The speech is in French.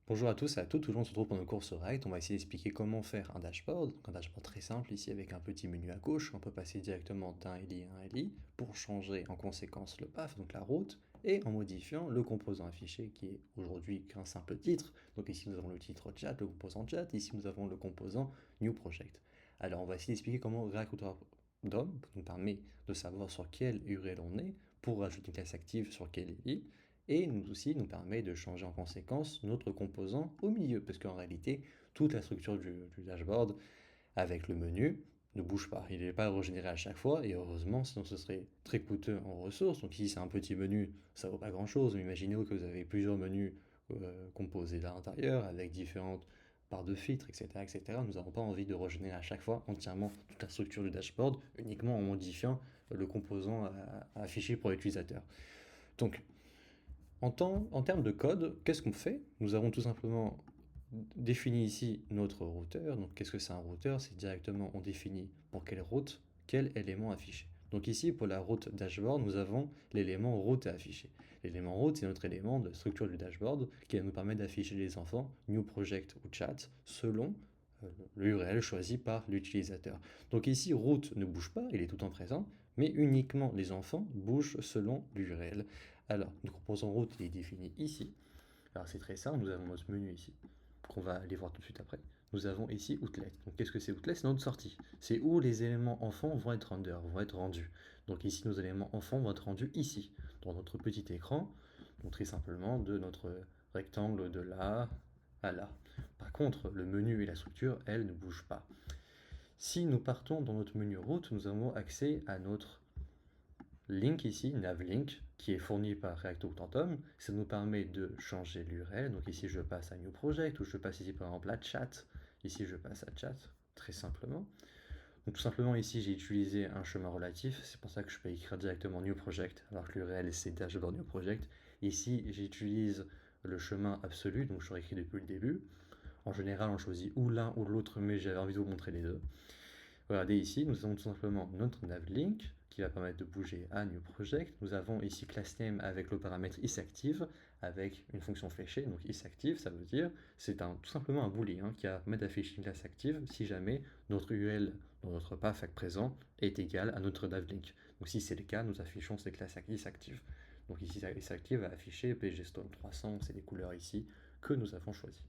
Bonjour à tous et à toutes, toujours on se retrouve pour nos courses React. On va essayer d'expliquer comment faire un dashboard. Donc un dashboard très simple ici avec un petit menu à gauche. On peut passer directement d'un LI à un LI pour changer en conséquence le path, donc la route, et en modifiant le composant affiché qui est aujourd'hui qu'un simple titre. Donc ici nous avons le titre chat, le composant chat, ici nous avons le composant new project. Alors on va essayer d'expliquer comment React Router DOM nous permet de savoir sur quelle URL on est pour rajouter une classe active sur quel LI et nous aussi nous permet de changer en conséquence notre composant au milieu, parce qu'en réalité, toute la structure du dashboard avec le menu ne bouge pas. Il n'est pas régénéré à chaque fois, et heureusement, sinon ce serait très coûteux en ressources. Donc ici, c'est un petit menu, ça vaut pas grand-chose, mais imaginez que vous avez plusieurs menus composés à l'intérieur, avec différentes barres de filtres, etc., etc. Nous n'avons pas envie de régénérer à chaque fois entièrement toute la structure du dashboard, uniquement en modifiant le composant à afficher pour l'utilisateur. Donc, en termes de code, qu'est-ce qu'on fait? Nous avons tout simplement défini ici notre routeur. Donc, qu'est-ce que c'est un routeur? C'est directement, on définit pour quelle route, quel élément afficher. Donc ici, pour la route dashboard, nous avons l'élément route à afficher. L'élément route, c'est notre élément de structure du dashboard qui va nous permettre d'afficher les enfants, new project ou chat, selon l'URL choisi par l'utilisateur. Donc ici, route ne bouge pas, il est tout le temps présent, mais uniquement les enfants bougent selon l'URL. Alors, notre composant route il est défini ici. Alors c'est très simple, nous avons notre menu ici, qu'on va aller voir tout de suite après. Nous avons ici Outlet. Donc qu'est-ce que c'est Outlet? C'est notre sortie. C'est où les éléments enfants vont être rendus. Donc ici, nos éléments enfants vont être rendus ici, dans notre petit écran. Donc très simplement, de notre rectangle de là à là. Par contre, le menu et la structure, elles, ne bougent pas. Si nous partons dans notre menu route, nous avons accès à notre link ici, navlink, qui est fourni par React Authentum. Ça nous permet de changer l'URL. Donc ici, je passe à New Project, ou je passe ici par exemple à Chat. Ici, je passe à Chat, très simplement. Donc tout simplement ici, j'ai utilisé un chemin relatif. C'est pour ça que je peux écrire directement New Project, alors que l'URL c'est dashboard New Project. Ici, j'utilise le chemin absolu, donc je l'aurais écrit depuis le début. En général, on choisit ou l'un ou l'autre, mais j'avais envie de vous montrer les deux. Regardez ici, nous avons tout simplement notre navlink qui va permettre de bouger à New Project. Nous avons ici className avec le paramètre isActive avec une fonction fléchée. Donc isActive, ça veut dire c'est tout simplement un booléen qui va permettre d'afficher une classe active si jamais notre UL dans notre path présent est égal à notre navlink. Donc si c'est le cas, nous affichons ces classes isActive. Donc ici isActive va afficher pgstone 300, c'est les couleurs ici que nous avons choisies.